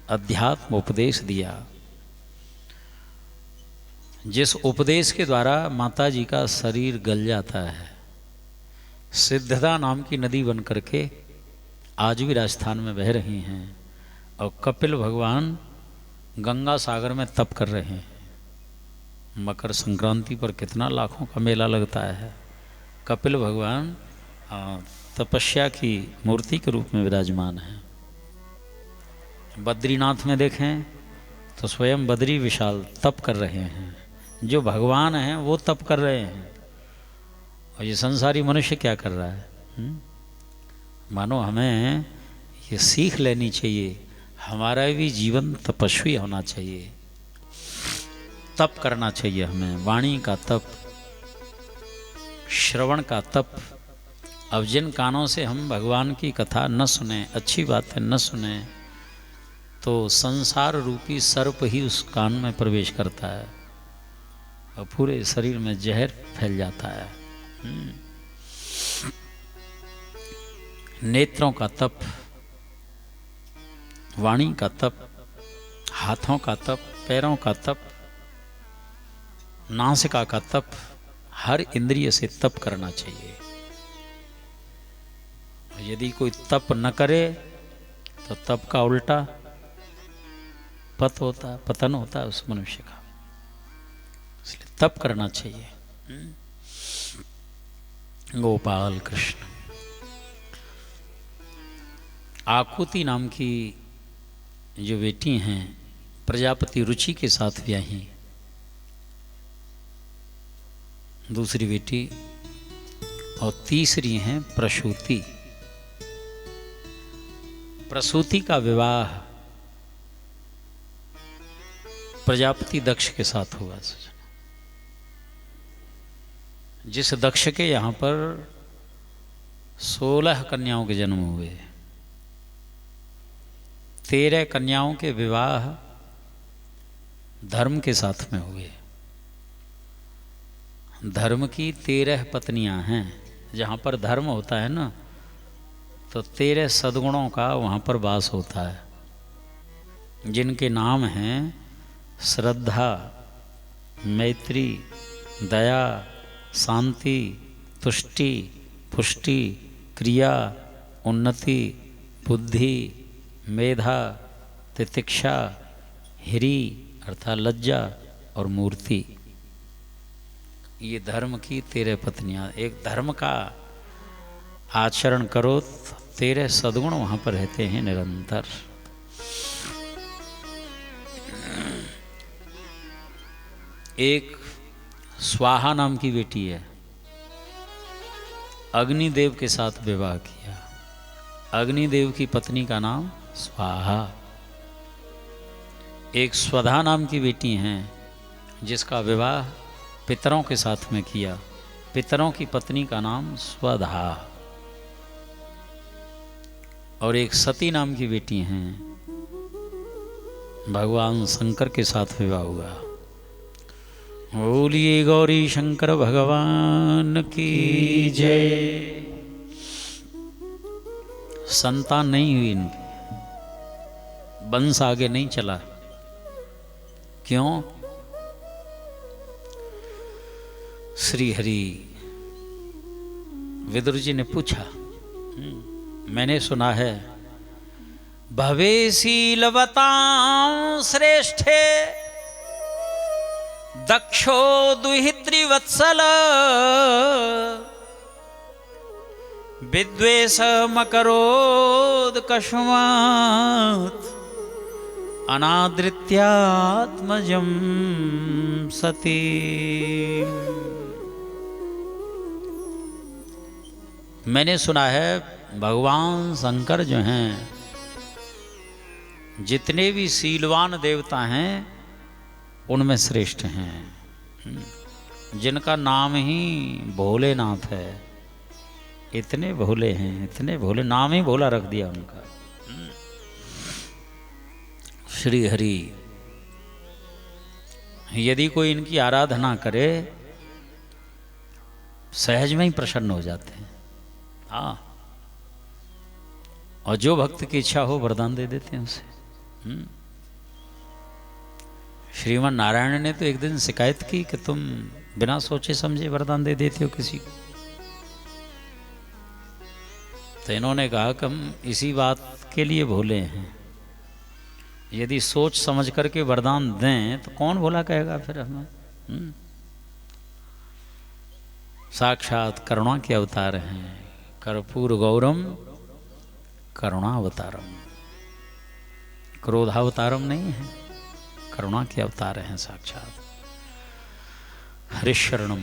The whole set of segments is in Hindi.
अध्यात्म उपदेश दिया, जिस उपदेश के द्वारा माता जी का शरीर गल जाता है। सिद्धता नाम की नदी बन करके आज भी राजस्थान में बह रही हैं, और कपिल भगवान गंगा सागर में तप कर रहे हैं। मकर संक्रांति पर कितना लाखों का मेला लगता है। कपिल भगवान तपस्या की मूर्ति के रूप में विराजमान है। बद्रीनाथ में देखें तो स्वयं बद्री विशाल तप कर रहे हैं। जो भगवान हैं वो तप कर रहे हैं, और ये संसारी मनुष्य क्या कर रहा है। मानो हमें ये सीख लेनी चाहिए, हमारा भी जीवन तपस्वी होना चाहिए, तप करना चाहिए हमें। वाणी का तप, श्रवण का तप। अब जिन कानों से हम भगवान की कथा न सुने, अच्छी बातें न सुने, तो संसार रूपी सर्प ही उस कान में प्रवेश करता है और पूरे शरीर में जहर फैल जाता है। नेत्रों का तप, वाणी का तप, हाथों का तप, पैरों का तप, नासिका का तप, हर इंद्रिय से तप करना चाहिए। यदि कोई तप न करे तो तप का उल्टा पतन होता है उस मनुष्य का। इसलिए तप करना चाहिए। गोपाल कृष्ण। आकुति नाम की जो बेटी हैं, प्रजापति रुचि के साथ ब्याही। दूसरी बेटी, और तीसरी हैं प्रसूति। प्रसूति का विवाह प्रजापति दक्ष के साथ हुआ। जिस दक्ष के यहाँ पर 16 कन्याओं के जन्म हुए, 13 कन्याओं के विवाह धर्म के साथ में हुए। धर्म की 13 पत्नियां हैं। जहाँ पर धर्म होता है ना, तो 13 सद्गुणों का वहाँ पर वास होता है, जिनके नाम हैं श्रद्धा, मैत्री, दया, शांति, तुष्टि, पुष्टि, क्रिया, उन्नति, बुद्धि, मेधा, तितिक्षा, हिरी अर्थात लज्जा, और मूर्ति। ये धर्म की 13 पत्नियां। एक धर्म का आचरण करो तो 13 सद्गुण वहां पर रहते हैं निरंतर। एक स्वाहा नाम की बेटी है, अग्निदेव के साथ विवाह किया। अग्निदेव की पत्नी का नाम स्वाहा। एक स्वधा नाम की बेटी हैं, जिसका विवाह पितरों के साथ में किया। पितरों की पत्नी का नाम स्वधा। और एक सती नाम की बेटी हैं, भगवान शंकर के साथ विवाह हुआ। बोलिए गौरी शंकर भगवान की जय। संतान नहीं हुई इनकी, वंश आगे नहीं चला। क्यों? श्री हरि विदुर जी ने पूछा, मैंने सुना है भवेशीलवतां श्रेष्ठे दक्षो दुहित्रिवत्सल विद्वेष मकरोद कस्मात् अनादृत्यात्मजं सती। मैंने सुना है भगवान शंकर जो हैं, जितने भी शीलवान देवता हैं उनमें श्रेष्ठ हैं, जिनका नाम ही भोलेनाथ है। इतने भोले हैं, इतने भोले, नाम ही भोला रख दिया उनका। श्री हरि। यदि कोई इनकी आराधना करे सहज में ही प्रसन्न हो जाते हैं। हाँ, और जो भक्त की इच्छा हो वरदान दे देते हैं उसे। श्रीमान नारायण ने तो एक दिन शिकायत की कि तुम बिना सोचे समझे वरदान दे देते हो किसी को। तो इन्होंने कहा कि हम इसी बात के लिए भोले हैं, यदि सोच समझ करके वरदान दें तो कौन भोला कहेगा फिर हमें। साक्षात करुणा के अवतार हैं, कर्पूर गौरम करुणावतारम, क्रोधावतारम नहीं है, करुणा के अवतार हैं साक्षात। हरिशरणम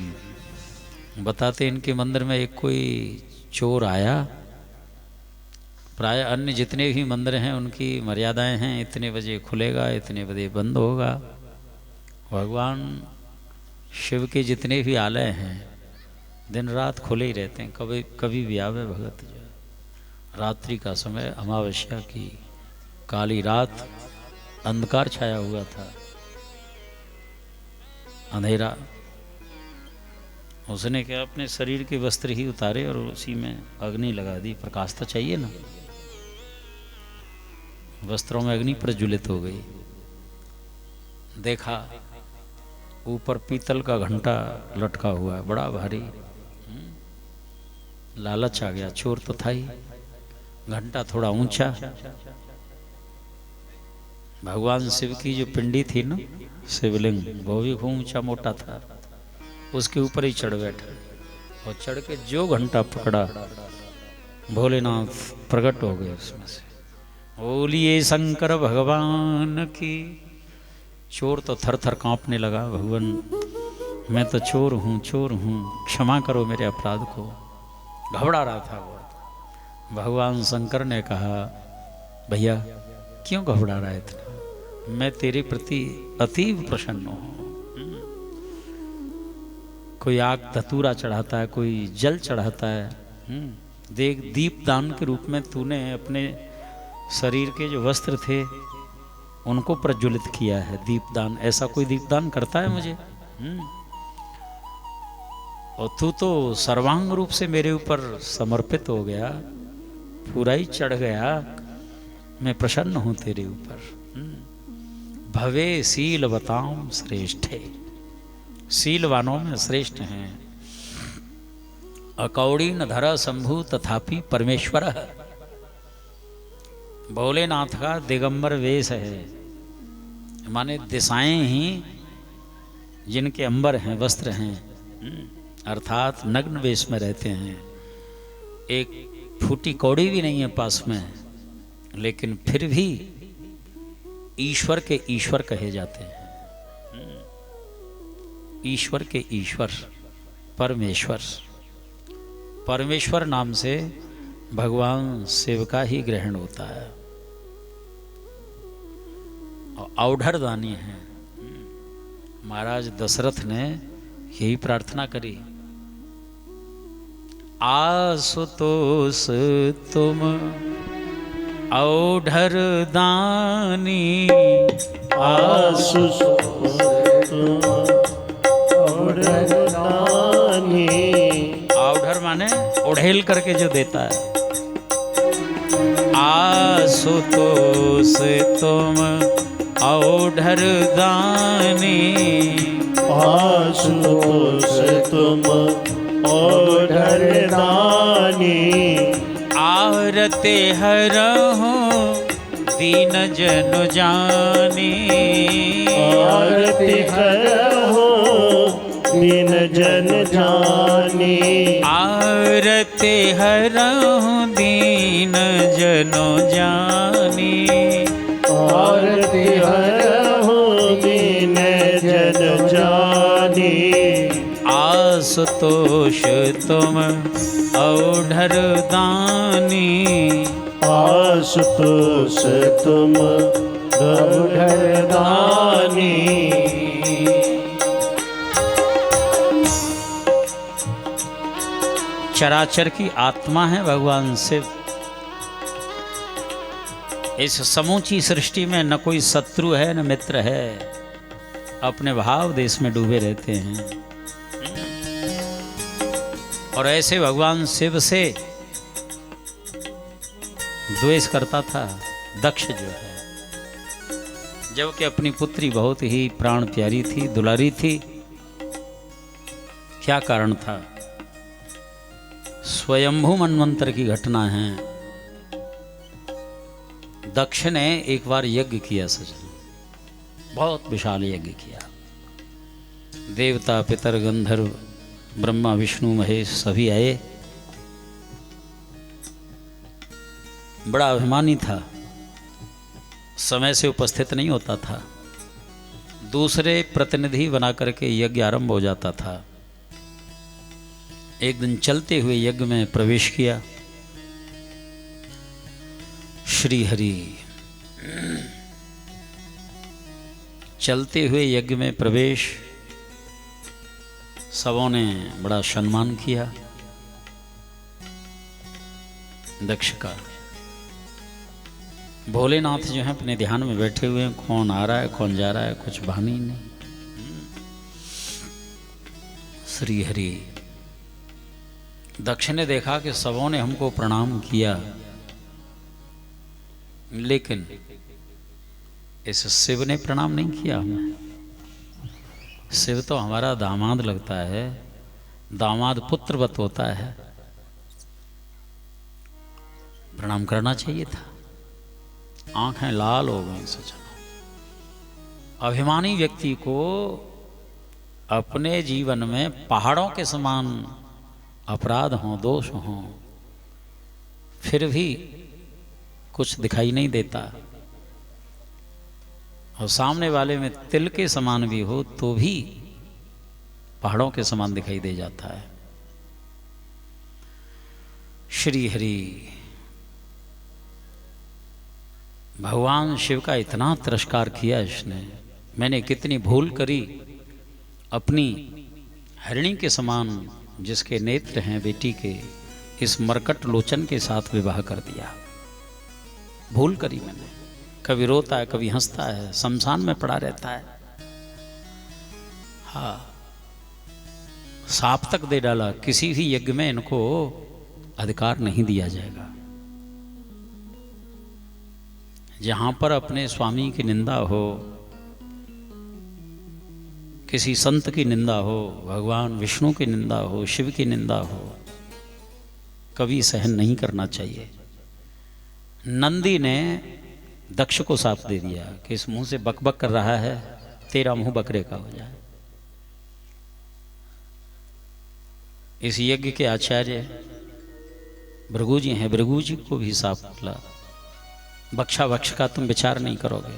बताते इनके मंदिर में एक कोई चोर आया। प्राय अन्य जितने भी मंदिर हैं उनकी मर्यादाएं हैं, इतने बजे खुलेगा, इतने बजे बंद होगा। भगवान शिव के जितने भी आलय हैं दिन रात खुले ही रहते हैं, कभी कभी भी आवे भगत जो है। रात्रि का समय, अमावस्या की काली रात, अंधकार छाया हुआ था, अंधेरा। उसने क्या अपने शरीर के वस्त्र ही उतारे और उसी में अग्नि लगा दी। प्रकाश तो चाहिए ना, वस्त्रों में अग्नि प्रज्वलित हो गई। देखा ऊपर पीतल का घंटा लटका हुआ है, बड़ा भारी। लालच आ गया, चोर तो था ही। घंटा थोड़ा ऊंचा, भगवान शिव की जो पिंडी थी ना, शिवलिंग, वो भी खूब ऊंचा मोटा था, उसके ऊपर ही चढ़ बैठा। और चढ़ के जो घंटा पकड़ा, भोलेनाथ प्रकट हो गए उसमें से। बोलिए शंकर भगवान की। चोर तो थर थर कांपने लगा, भगवान मैं तो चोर हूँ, चोर हूँ, क्षमा करो मेरे अपराध को। घबरा रहा था वो। भगवान शंकर ने कहा, भैया क्यों घबरा रहा है इतना, मैं तेरे प्रति अतीव प्रसन्न हूँ। कोई आग धतूरा चढ़ाता है, कोई जल चढ़ाता है। देख दीपदान के रूप में तूने अपने शरीर के जो वस्त्र थे उनको प्रज्वलित किया है। दीपदान, ऐसा कोई दीपदान करता है मुझे? और तू तो सर्वांग रूप से मेरे ऊपर समर्पित हो गया, पूरा ही चढ़ गया। मैं प्रसन्न हूं तेरे ऊपर। भवे शीलवताम श्रेष्ठे, शीलवानों में श्रेष्ठ हैं। अकौड़ी न धरा शंभु तथापि परमेश्वर। भोलेनाथ का दिगंबर वेश है, माने दिशाएं ही जिनके अंबर हैं, वस्त्र हैं, अर्थात नग्न वेश में रहते हैं। एक फूटी कौड़ी भी नहीं है पास में, लेकिन फिर भी ईश्वर के ईश्वर कहे जाते हैं। ईश्वर के ईश्वर, परमेश्वर। परमेश्वर नाम से भगवान शिव का ही ग्रहण होता है। और औढ़र दानी है। महाराज दशरथ ने यही प्रार्थना करी, आशुतोष तुम औढ़र दानी। आशुतोष तुम औढ़र दानी। औढ़र माने ओढ़ेल करके जो देता है। आशुतोष तुम औढ़र दानी। आशुतोष तुम औढ़र दानी। आरते हरहु दीन जन जानी। आरती हरहु दीन जन जानी। आरते हरहु दीन जनो जानी। आरती हरहु दीन जन जानी। आशुतोष तुम औढ़र दानी। आशुतोष तुम औढ़र दानी। चराचर की आत्मा है भगवान शिव। इस समूची सृष्टि में न कोई शत्रु है न मित्र है, अपने भाव देश में डूबे रहते हैं। और ऐसे भगवान शिव से द्वेष करता था दक्ष जो है। जबकि अपनी पुत्री बहुत ही प्राण प्यारी थी, दुलारी थी। क्या कारण था? स्वयंभू मन्वंतर की घटना है। दक्ष ने एक बार यज्ञ किया सजन, बहुत विशाल यज्ञ किया। देवता, पितर, गंधर्व, ब्रह्मा, विष्णु, महेश सभी आए। बड़ा अभिमानी था, समय से उपस्थित नहीं होता था, दूसरे प्रतिनिधि बना करके यज्ञ आरंभ हो जाता था। एक दिन चलते हुए यज्ञ में प्रवेश किया। श्री हरि चलते हुए यज्ञ में प्रवेश, सबों ने बड़ा सम्मान किया दक्ष का। भोलेनाथ जो है अपने ध्यान में बैठे हुए हैं, कौन आ रहा है कौन जा रहा है कुछ भान ही नहीं। श्री हरि दक्ष ने देखा कि सबों ने हमको प्रणाम किया, लेकिन इस शिव ने प्रणाम नहीं किया हमें। शिव तो हमारा दामाद लगता है, दामाद पुत्रवत होता है, प्रणाम करना चाहिए था। आंखें लाल हो गई सजन। अभिमानी व्यक्ति को अपने जीवन में पहाड़ों के समान अपराध हों, दोष हों, फिर भी कुछ दिखाई नहीं देता, और सामने वाले में तिल के समान भी हो तो भी पहाड़ों के समान दिखाई दे जाता है। श्री हरि भगवान शिव का इतना तिरस्कार किया इसने। मैंने कितनी भूल करी, अपनी हरिणी के समान जिसके नेत्र हैं बेटी के, इस मरकट लोचन के साथ विवाह कर दिया। भूल करी मैंने। कभी रोता है, कभी हंसता है, शमशान में पड़ा रहता है। हाँ, साप तक दे डाला। किसी भी यज्ञ में इनको अधिकार नहीं दिया जाएगा। जहां पर अपने स्वामी की निंदा हो, किसी संत की निंदा हो, भगवान विष्णु की निंदा हो, शिव की निंदा हो, कभी सहन नहीं करना चाहिए। नंदी ने दक्ष को साफ दे दिया कि इस मुंह से बकबक कर रहा है, तेरा मुंह बकरे का हो जाए। इस यज्ञ के आचार्य भृगु जी हैं, भृगु जी को भी साफ बोला, बक्षा वक्ष का तुम विचार नहीं करोगे।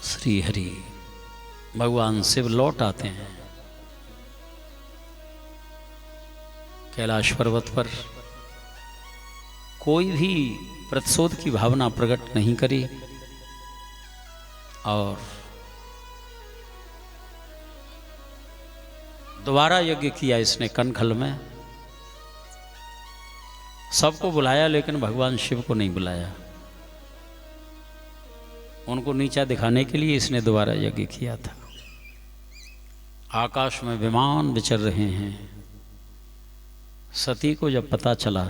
श्री हरि भगवान शिव लौट आते हैं कैलाश पर्वत पर। कोई भी प्रतिशोध की भावना प्रकट नहीं करी, और दोबारा यज्ञ किया इसने कनखल में। सबको बुलाया, लेकिन भगवान शिव को नहीं बुलाया। उनको नीचा दिखाने के लिए इसने दोबारा यज्ञ किया था। आकाश में विमान विचर रहे हैं। सती को जब पता चला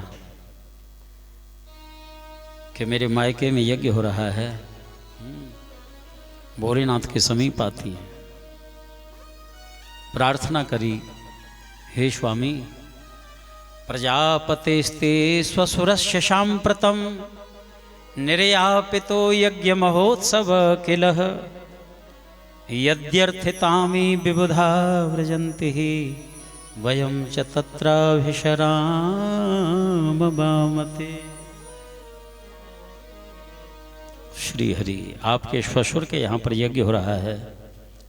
कि मेरे मायके में यज्ञ हो रहा है, भोलेनाथ के समीप आती है, प्रार्थना करी, हे स्वामी, प्रजापतेस्ते स्वसुरस्य सांप्रतम निर्यापितो यज्ञ महोत्सव किलः यद्यर्थितामि विबुधा व्रजन्ति वयं च तत्राभिशरामबामते। श्री हरि आपके श्वशुर के यहाँ पर यज्ञ हो रहा है।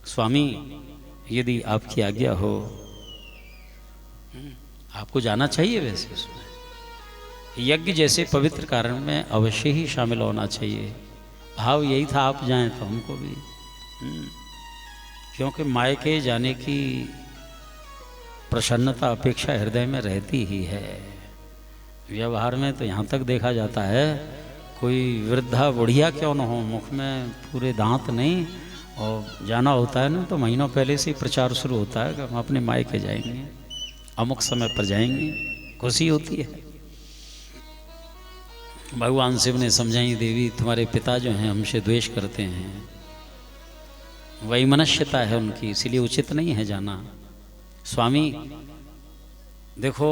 स्वामी, यदि आपकी आज्ञा हो, आपको जाना चाहिए। वैसे उसमें यज्ञ जैसे पवित्र कारण में अवश्य ही शामिल होना चाहिए। भाव यही था, आप जाएं तो हमको भी, क्योंकि मायके जाने की प्रसन्नता अपेक्षा हृदय में रहती ही है। व्यवहार में तो यहाँ तक देखा जाता है, कोई वृद्धा बुढ़िया क्यों न हो, मुख में पूरे दांत नहीं, और जाना होता है ना तो महीनों पहले से ही प्रचार शुरू होता है कि हम अपने मायके जाएंगे, अमुक समय पर जाएंगे। खुशी होती है। भगवान शिव ने समझाई, देवी तुम्हारे पिता जो हैं हमसे द्वेष करते हैं, वैमनस्यता है उनकी, इसीलिए उचित नहीं है जाना। स्वामी देखो,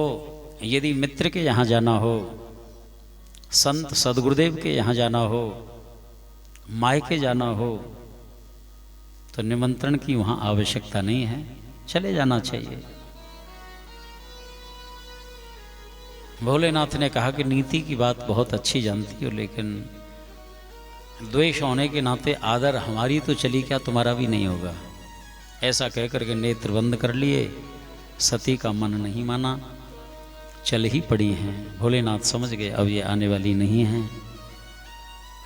यदि मित्र के यहाँ जाना हो, संत सदगुरुदेव के यहाँ जाना हो, मायके जाना हो, तो निमंत्रण की वहाँ आवश्यकता नहीं है, चले जाना चाहिए। भोलेनाथ ने कहा कि नीति की बात बहुत अच्छी जानती हो, लेकिन द्वेष होने के नाते आदर हमारी तो चली, क्या तुम्हारा भी नहीं होगा। ऐसा कहकर के नेत्र बंद कर लिए, सती का मन नहीं माना, चल ही पड़ी हैं। भोलेनाथ समझ गए अब ये आने वाली नहीं है।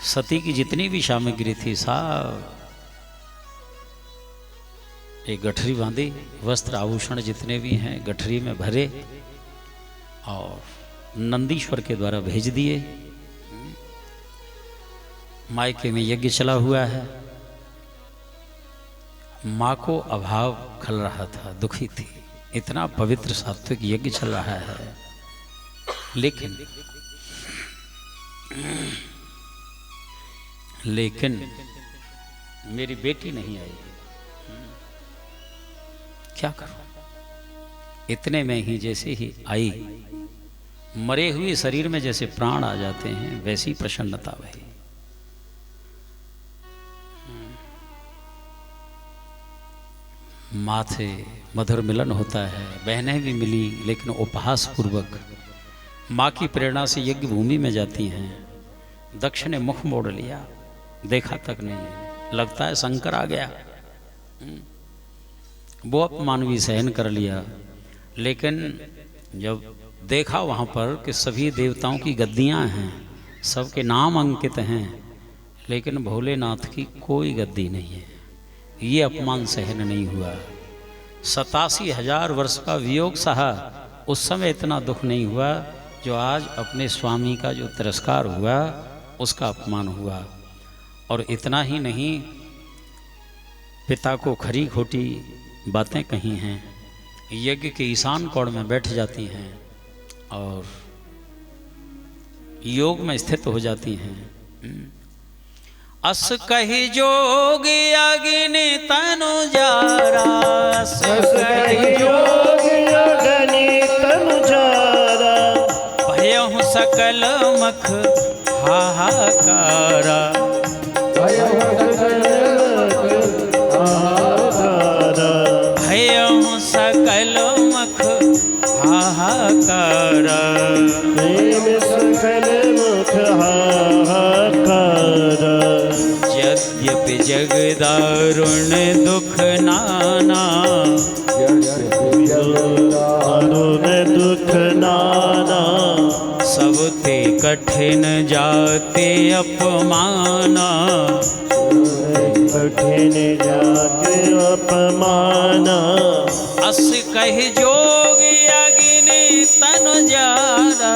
सती की जितनी भी सामग्री थी सब एक गठरी बांधी, वस्त्र आभूषण जितने भी हैं गठरी में भरे और नंदीश्वर के द्वारा भेज दिए। मायके में यज्ञ चला हुआ है। माँ को अभाव खल रहा था, दुखी थी, इतना पवित्र सात्विक यज्ञ चल रहा है, लेकिन मेरी बेटी नहीं आई, क्या करूं। इतने में ही जैसे ही आई, मरे हुए शरीर में जैसे प्राण आ जाते हैं, वैसी प्रसन्नता वही। माँ से मधुर मिलन होता है, बहनें भी मिली, लेकिन उपहास पूर्वक माँ की प्रेरणा से यज्ञ भूमि में जाती हैं। दक्ष ने मुख मोड़ लिया, देखा तक नहीं, लगता है शंकर आ गया। वो अपमान भी सहन कर लिया, लेकिन जब देखा वहाँ पर कि सभी देवताओं की गद्दियाँ हैं, सबके नाम अंकित हैं, लेकिन भोलेनाथ की कोई गद्दी नहीं है, ये अपमान सहन नहीं हुआ। 87,000 वर्ष का वियोग सहा, उस समय इतना दुख नहीं हुआ जो आज अपने स्वामी का जो तिरस्कार हुआ उसका अपमान हुआ। और इतना ही नहीं, पिता को खरी खोटी बातें कही हैं, यज्ञ के ईशान कोण में बैठ जाती हैं और योग में स्थित हो जाती हैं। अस कही जोगी अग्नि तनु जारा, अस कही जोगी अग्नि तनु जारा, भयहु सकल मख हाहाकारा, भयहु सकल मख हाहाकारा, सकल मुख हाहाकारा। यद्यपि जगदारुण दुख नाना, अरुण दुख नाना, सबते कठिन जाते अपमाना, कठिन जाते अपमाना। अस कहि जोगी अग्नि तनु जारा,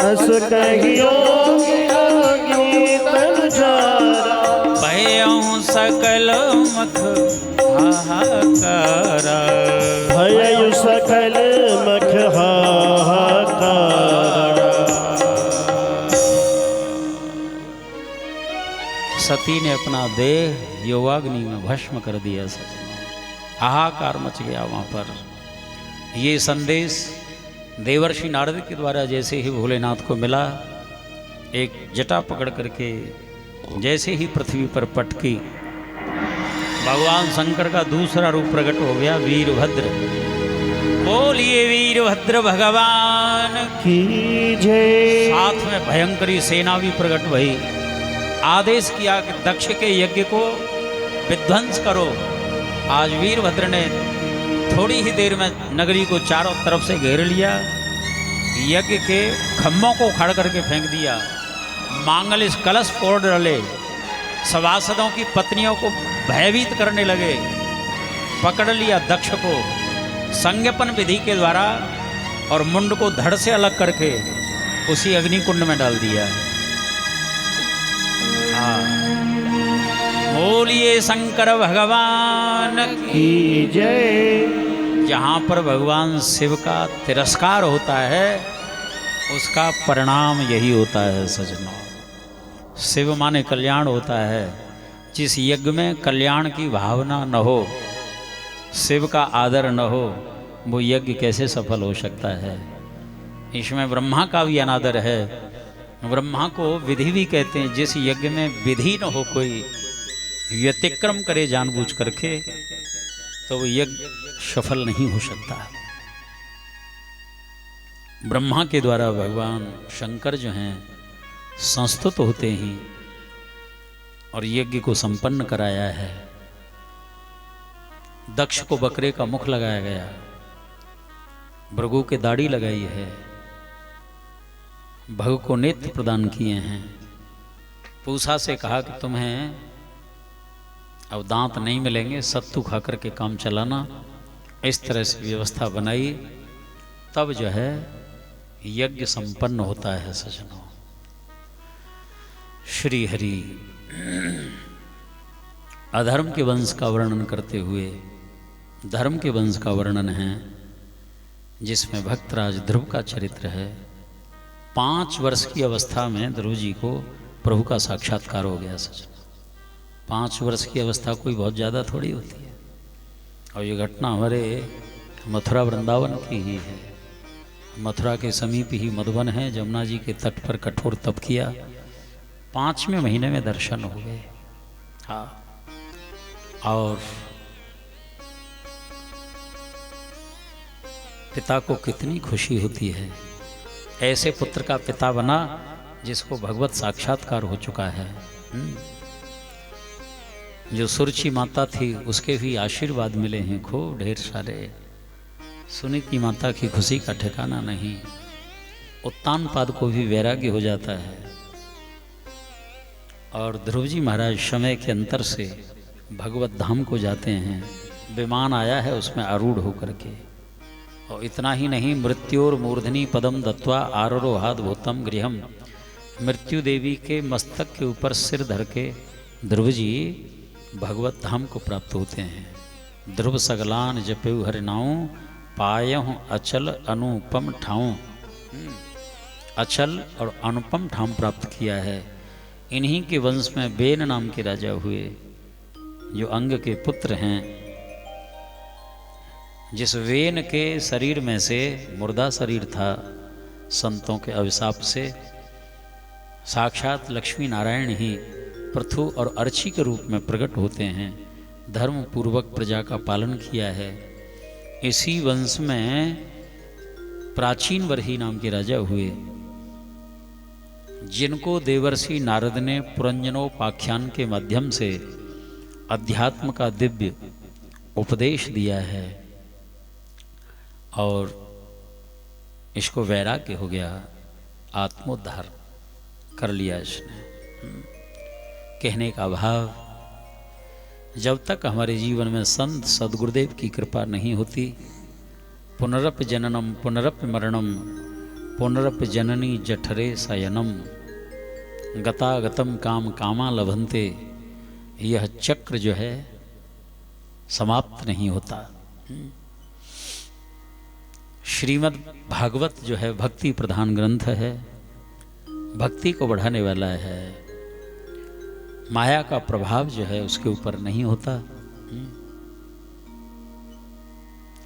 अस कहि जोगी अग्नि तनु जारा, भयहु सकल मख हाहाकारा, भयहु सकल मख हाहाकारा। सती ने अपना देह योगाग्नि में भस्म कर दिया। सच में हाहाकार मच गया वहाँ पर। ये संदेश देवर्षि नारद के द्वारा जैसे ही भोलेनाथ को मिला, एक जटा पकड़ करके जैसे ही पृथ्वी पर पटकी, भगवान शंकर का दूसरा रूप प्रकट हो गया, वीरभद्र। बोलिए वीरभद्र भगवान की जय। साथ में भयंकरी सेना भी प्रकट भई। आदेश किया कि दक्ष के यज्ञ को विध्वंस करो। आज वीरभद्र ने थोड़ी ही देर में नगरी को चारों तरफ से घेर लिया, यज्ञ के खम्भों को उखाड़ करके फेंक दिया, मांगलिक कलश फोड़ डाले, सभासदों की पत्नियों को भयभीत करने लगे। पकड़ लिया दक्ष को संज्ञापन विधि के द्वारा और मुंड को धड़ से अलग करके उसी अग्निकुंड में डाल दिया। बोलिए शंकर भगवान की जय। जहाँ पर भगवान शिव का तिरस्कार होता है, उसका परिणाम यही होता है सजनों। शिव माने कल्याण होता है। जिस यज्ञ में कल्याण की भावना न हो, शिव का आदर न हो, वो यज्ञ कैसे सफल हो सकता है। इसमें ब्रह्मा का भी अनादर है। ब्रह्मा को विधि भी कहते हैं। जिस यज्ञ में विधि न हो, कोई व्यतिक्रम करे जानबूझ करके, तो वो यज्ञ सफल नहीं हो सकता। ब्रह्मा के द्वारा भगवान शंकर जो हैं संस्तुत होते ही और यज्ञ को संपन्न कराया है। दक्ष को बकरे का मुख लगाया गया, भृगु के दाढ़ी लगाई है, भग को नेत्र प्रदान किए हैं। पूषा से कहा कि तुम्हें अब दांत नहीं मिलेंगे, सत्तू खा करके काम चलाना। इस तरह से व्यवस्था बनाई, तब जो है यज्ञ संपन्न होता है सजनों। श्री हरि अधर्म के वंश का वर्णन करते हुए धर्म के वंश का वर्णन है, जिसमें भक्तराज ध्रुव का चरित्र है। 5 वर्ष की अवस्था में ध्रुव जी को प्रभु का साक्षात्कार हो गया सजनों। 5 वर्ष की अवस्था कोई बहुत ज़्यादा थोड़ी होती है। और ये घटना हमारे मथुरा वृंदावन की ही है। मथुरा के समीप ही मधुबन है। जमुना जी के तट पर कठोर तप किया, 5वें महीने में दर्शन हो गए। हाँ, और पिता को कितनी खुशी होती है, ऐसे पुत्र का पिता बना जिसको भगवत साक्षात्कार हो चुका है। जो सुरुचि माता थी उसके भी आशीर्वाद मिले हैं खूब ढेर सारे। सुनीति माता की खुशी का ठिकाना नहीं। उत्तानपाद को भी वैराग्य हो जाता है। और ध्रुव जी महाराज समय के अंतर से भगवत धाम को जाते हैं। विमान आया है उसमें आरूढ़ होकर के। और इतना ही नहीं, मृत्योर मूर्धनि पदम दत्वा आरोहाद भूतम गृहम। मृत्यु देवी के मस्तक के ऊपर सिर धर के ध्रुव जी भगवत धाम को प्राप्त होते हैं। ध्रुव सगलान जपेउ हरि नाउ, पायहु अचल अनुपम ठाऊं। अचल और अनुपम ठाम प्राप्त किया है। इन्हीं के वंश में वेन नाम के राजा हुए, जो अंग के पुत्र हैं। जिस वेन के शरीर में से मुर्दा शरीर था, संतों के अभिशाप से साक्षात लक्ष्मी नारायण ही पृथु और अर्ची के रूप में प्रकट होते हैं। धर्म पूर्वक प्रजा का पालन किया है। इसी वंश में प्राचीन वर्ही नाम के राजा हुए, जिनको देवर्षि नारद ने पुरंजनोपाख्यान के माध्यम से अध्यात्म का दिव्य उपदेश दिया है। और इसको वैराग्य हो गया, आत्मोद्धार कर लिया इसने। कहने का भाव, जब तक हमारे जीवन में संत सदगुरुदेव की कृपा नहीं होती, पुनरप जननम पुनरप मरणम पुनरप जननी जठरे शयनम गतागतम काम कामा लभंते, यह चक्र जो है समाप्त नहीं होता। श्रीमद् भागवत जो है भक्ति प्रधान ग्रंथ है, भक्ति को बढ़ाने वाला है। माया का प्रभाव जो है उसके ऊपर नहीं होता।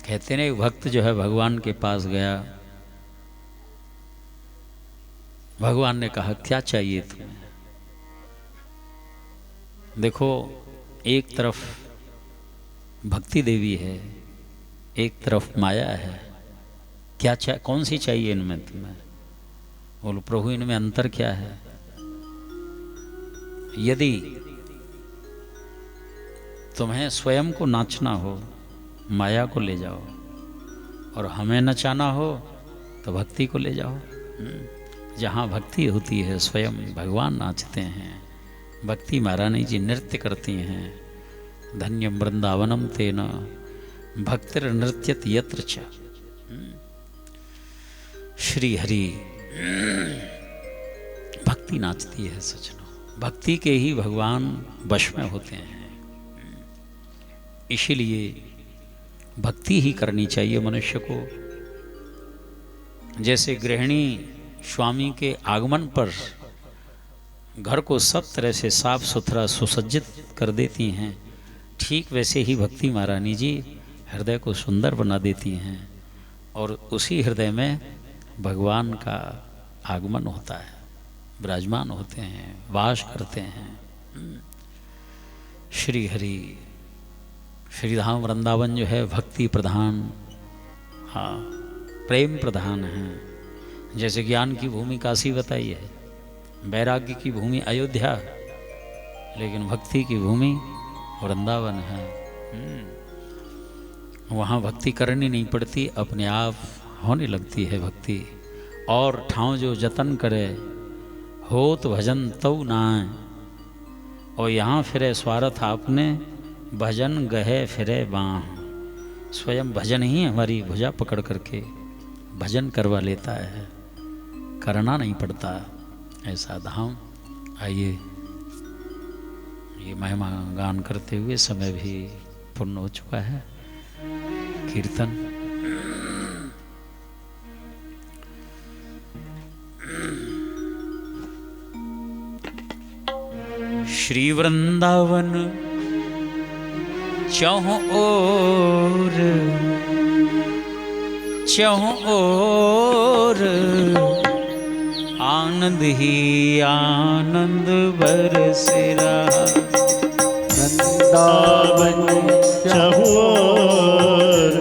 कहते नहीं, भक्त जो है भगवान के पास गया, भगवान ने कहा क्या चाहिए तुम्हें। देखो, एक तरफ भक्ति देवी है, एक तरफ माया है। क्या कौन सी चाहिए इनमें तुम्हें? बोलो प्रभु, इनमें अंतर क्या है? यदि तुम्हें स्वयं को नाचना हो, माया को ले जाओ, और हमें नचाना हो तो भक्ति को ले जाओ। जहाँ भक्ति होती है स्वयं भगवान नाचते हैं। भक्ति महारानी जी नृत्य करती हैं। धन्यम वृंदावनम तेन भक्तिर नृत्यत यत्र च। श्री हरि भक्ति नाचती है सजनों। भक्ति के ही भगवान वश में होते हैं। इसीलिए भक्ति ही करनी चाहिए मनुष्य को। जैसे गृहिणी स्वामी के आगमन पर घर को सब तरह से साफ सुथरा सुसज्जित कर देती हैं, ठीक वैसे ही भक्ति महारानी जी हृदय को सुंदर बना देती हैं और उसी हृदय में भगवान का आगमन होता है, विराजमान होते हैं, वास करते हैं। श्री हरि श्रीधाम वृंदावन जो है भक्ति प्रधान, हाँ प्रेम प्रधान है। जैसे ज्ञान की भूमि काशी बताई है, वैराग्य की भूमि अयोध्या, लेकिन भक्ति की भूमि वृंदावन है। वहाँ भक्ति करनी नहीं पड़ती, अपने आप होने लगती है भक्ति। और ठाव जो जतन करे होत भजन तऊ नाय, और यहाँ फिरे स्वार्थ आपने भजन गहे फिरे बाँ। स्वयं भजन ही हमारी भुजा पकड़ करके भजन करवा लेता है, करना नहीं पड़ता, ऐसा धाम। आइए, ये महिमा गान करते हुए समय भी पूर्ण हो चुका है। कीर्तन श्री वृंदावन चहुँ ओर आनंद ही आनंद बरस रहा। वृंदावन चहुँ ओर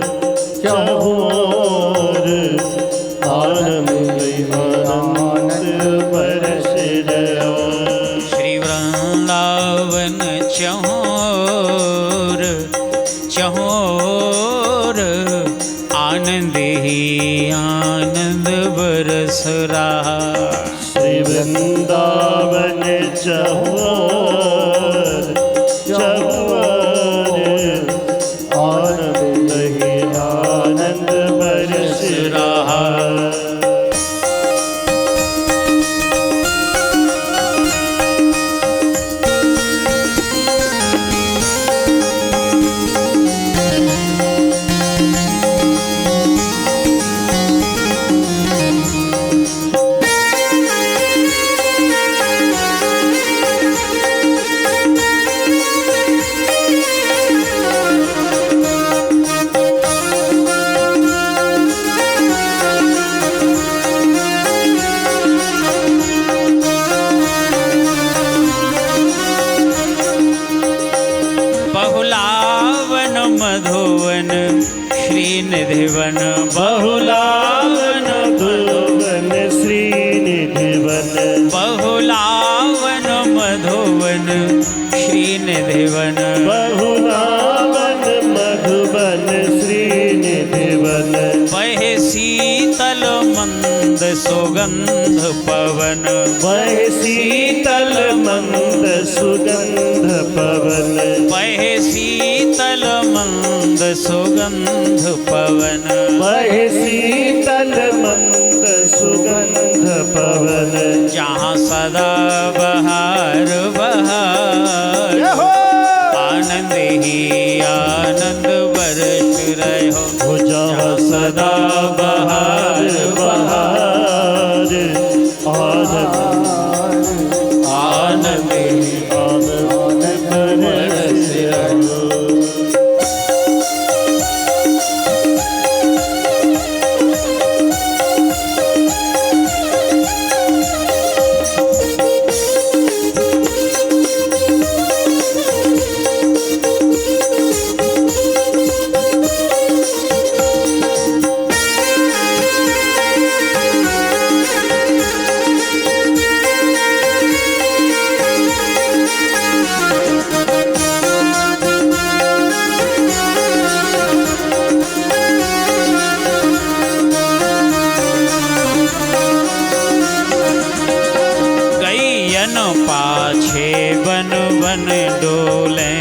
आनंद ही आनंद बरस रहा। श्री वृंदावन चहुँ ओर आनंद ही आनंद बरस रहा। श्री वृंदावन चहुँ ओर आनंद ही आनंद बरस रहा। मधुवन श्रीनिधिवन बहुलावन मधुवन श्रीनिधिवन। बहुलावन मधुवन श्रीनिधिवन। बहुलावन मधुवन श्रीनिधिवन। बहे शीतल मंद सुगंध पवन। बहे शीतल मंद सुगंध पवन। बहे शीतल मंद सुगंध पवन। बहे शीतल मंद सुगंध पवन। जहाँ सदा बहार बहार आनंद ही आनंद बरस रहो। जहाँ सदा बहार बहार आनंद आनंद बरस रहो। पाछे बन बन डोले